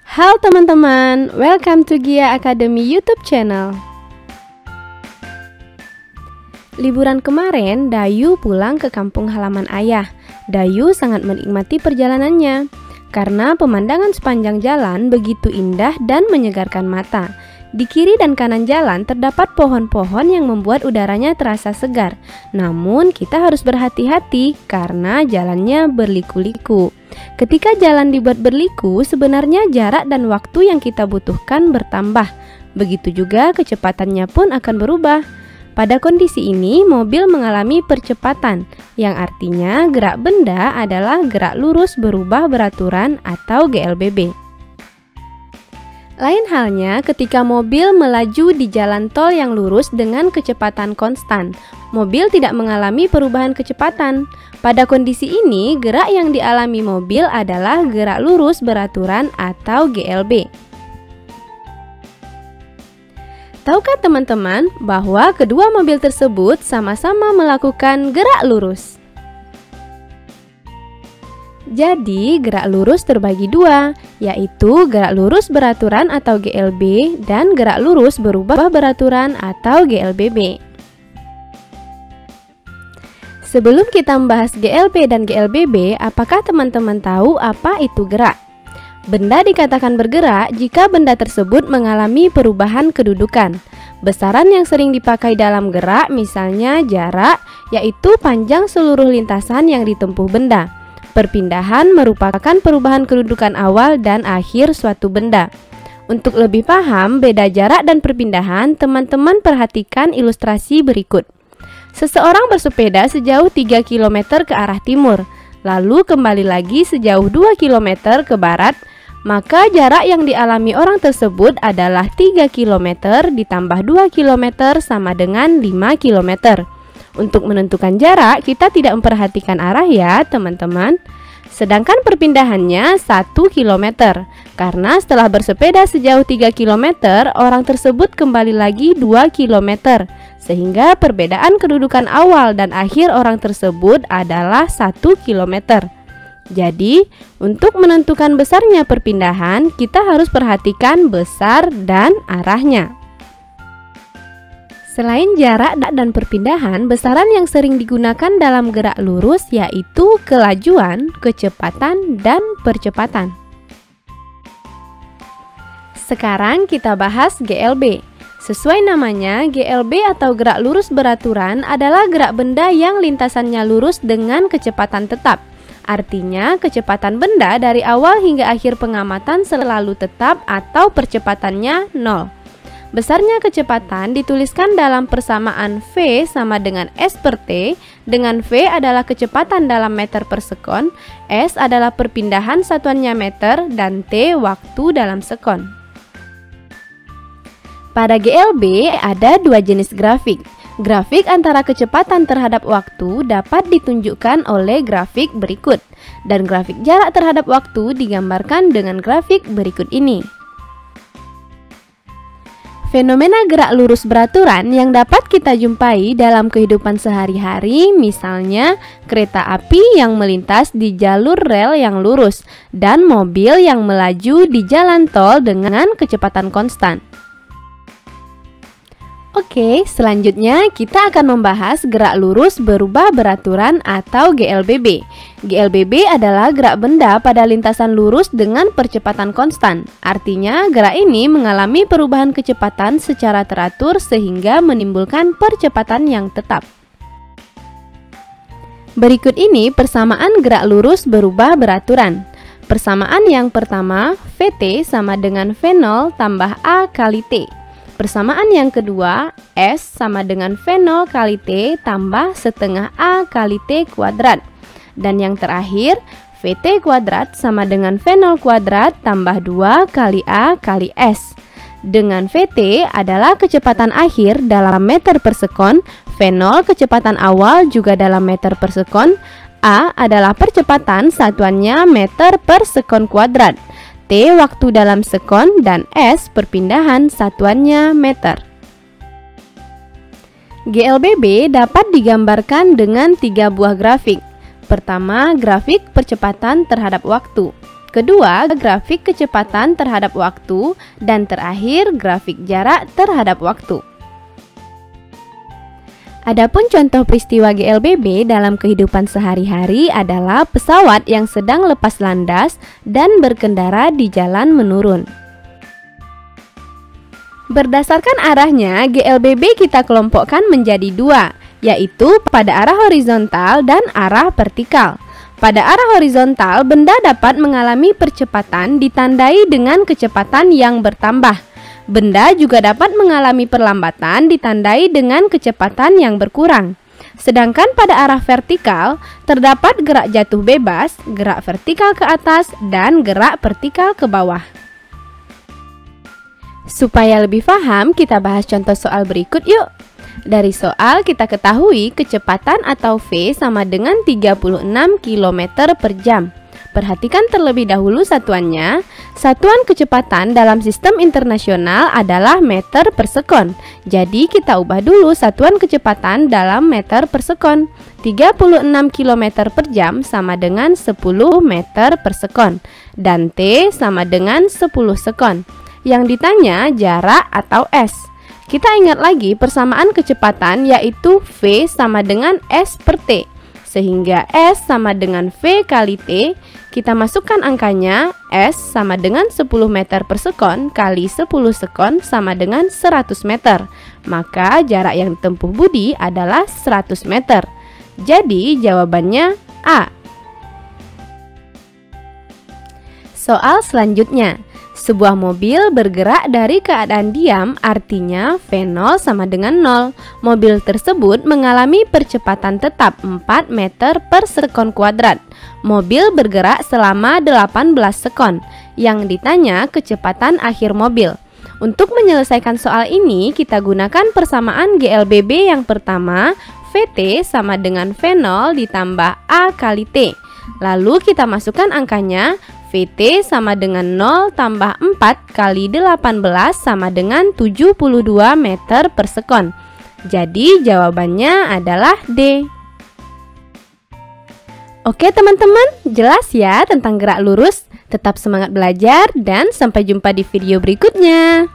Halo teman-teman, welcome to Gia Academy YouTube channel. Liburan kemarin, Dayu pulang ke kampung halaman ayah. Dayu sangat menikmati perjalanannya karena pemandangan sepanjang jalan begitu indah dan menyegarkan mata. Di kiri dan kanan jalan terdapat pohon-pohon yang membuat udaranya terasa segar. Namun kita harus berhati-hati karena jalannya berliku-liku. Ketika jalan dibuat berliku, sebenarnya jarak dan waktu yang kita butuhkan bertambah. Begitu juga kecepatannya pun akan berubah. Pada kondisi ini, mobil mengalami percepatan, yang artinya gerak benda adalah gerak lurus berubah beraturan atau GLBB. Lain halnya ketika mobil melaju di jalan tol yang lurus dengan kecepatan konstan. Mobil tidak mengalami perubahan kecepatan. Pada kondisi ini, gerak yang dialami mobil adalah gerak lurus beraturan atau GLB. Tahukah teman-teman bahwa kedua mobil tersebut sama-sama melakukan gerak lurus? Jadi, gerak lurus terbagi dua, yaitu gerak lurus beraturan atau GLB dan gerak lurus berubah beraturan atau GLBB. Sebelum kita membahas GLB dan GLBB, apakah teman-teman tahu apa itu gerak? Benda dikatakan bergerak jika benda tersebut mengalami perubahan kedudukan. Besaran yang sering dipakai dalam gerak misalnya jarak, yaitu panjang seluruh lintasan yang ditempuh benda. Perpindahan merupakan perubahan kedudukan awal dan akhir suatu benda. Untuk lebih paham beda jarak dan perpindahan, teman-teman perhatikan ilustrasi berikut. Seseorang bersepeda sejauh 3 km ke arah timur, lalu kembali lagi sejauh 2 km ke barat, maka jarak yang dialami orang tersebut adalah 3 km ditambah 2 km sama dengan 5 km. Untuk menentukan jarak, kita tidak memperhatikan arah ya teman-teman. Sedangkan perpindahannya 1 km. Karena setelah bersepeda sejauh 3 km, orang tersebut kembali lagi 2 km. Sehingga perbedaan kedudukan awal dan akhir orang tersebut adalah 1 km. Jadi, untuk menentukan besarnya perpindahan, kita harus perhatikan besar dan arahnya. Selain jarak dan perpindahan, besaran yang sering digunakan dalam gerak lurus yaitu kelajuan, kecepatan, dan percepatan. Sekarang kita bahas GLB. Sesuai namanya, GLB atau gerak lurus beraturan adalah gerak benda yang lintasannya lurus dengan kecepatan tetap. Artinya, kecepatan benda dari awal hingga akhir pengamatan selalu tetap atau percepatannya 0. Besarnya kecepatan dituliskan dalam persamaan V sama dengan S per T, dengan V adalah kecepatan dalam meter per sekon, S adalah perpindahan satuannya meter, dan T waktu dalam sekon. Pada GLB ada dua jenis grafik. Grafik antara kecepatan terhadap waktu dapat ditunjukkan oleh grafik berikut, dan grafik jarak terhadap waktu digambarkan dengan grafik berikut ini. Fenomena gerak lurus beraturan yang dapat kita jumpai dalam kehidupan sehari-hari, misalnya kereta api yang melintas di jalur rel yang lurus dan mobil yang melaju di jalan tol dengan kecepatan konstan. Oke, selanjutnya kita akan membahas gerak lurus berubah beraturan atau GLBB. GLBB adalah gerak benda pada lintasan lurus dengan percepatan konstan. Artinya, gerak ini mengalami perubahan kecepatan secara teratur sehingga menimbulkan percepatan yang tetap. Berikut ini persamaan gerak lurus berubah beraturan. Persamaan yang pertama, VT sama dengan V0 tambah A kali T. Persamaan yang kedua, S sama dengan V0 kali T tambah setengah A kali T kuadrat. Dan yang terakhir, VT kuadrat sama dengan V0 kuadrat tambah 2 kali A kali S. Dengan VT adalah kecepatan akhir dalam meter per sekon, V0 kecepatan awal juga dalam meter per sekon, A adalah percepatan satuannya meter per sekon kuadrat. T waktu dalam sekon, dan S perpindahan satuannya meter. GLBB dapat digambarkan dengan 3 buah grafik. Pertama, grafik percepatan terhadap waktu. kedua, grafik kecepatan terhadap waktu, dan terakhir, grafik jarak terhadap waktu. Adapun contoh peristiwa GLBB dalam kehidupan sehari-hari adalah pesawat yang sedang lepas landas dan berkendara di jalan menurun. Berdasarkan arahnya, GLBB kita kelompokkan menjadi dua, yaitu pada arah horizontal dan arah vertikal. Pada arah horizontal, benda dapat mengalami percepatan ditandai dengan kecepatan yang bertambah. Benda juga dapat mengalami perlambatan ditandai dengan kecepatan yang berkurang. Sedangkan pada arah vertikal, terdapat gerak jatuh bebas, gerak vertikal ke atas, dan gerak vertikal ke bawah. Supaya lebih paham, kita bahas contoh soal berikut yuk. Dari soal kita ketahui kecepatan atau V sama dengan 36 km per jam. Perhatikan terlebih dahulu satuannya. Satuan kecepatan dalam sistem internasional adalah meter per sekon. Jadi kita ubah dulu satuan kecepatan dalam meter per sekon. 36 km per jam sama dengan 10 meter per sekon. Dan T sama dengan 10 sekon. Yang ditanya jarak atau S. Kita ingat lagi persamaan kecepatan yaitu V sama dengan S per T. Sehingga S sama dengan V kali T, kita masukkan angkanya, S sama dengan 10 meter per sekon kali 10 sekon sama dengan 100 meter. Maka jarak yang ditempuh Budi adalah 100 meter. Jadi jawabannya A. Soal selanjutnya. Sebuah mobil bergerak dari keadaan diam, artinya V0 sama dengan 0. Mobil tersebut mengalami percepatan tetap 4 meter per sekon kuadrat. Mobil bergerak selama 18 sekon. Yang ditanya kecepatan akhir mobil. Untuk menyelesaikan soal ini, kita gunakan persamaan GLBB yang pertama, VT sama dengan V0 ditambah A kali T. Lalu kita masukkan angkanya, VT sama dengan 0 tambah 4 kali 18 sama dengan 72 meter per sekon. Jadi jawabannya adalah D. Oke teman-teman, jelas ya tentang gerak lurus? Tetap semangat belajar dan sampai jumpa di video berikutnya.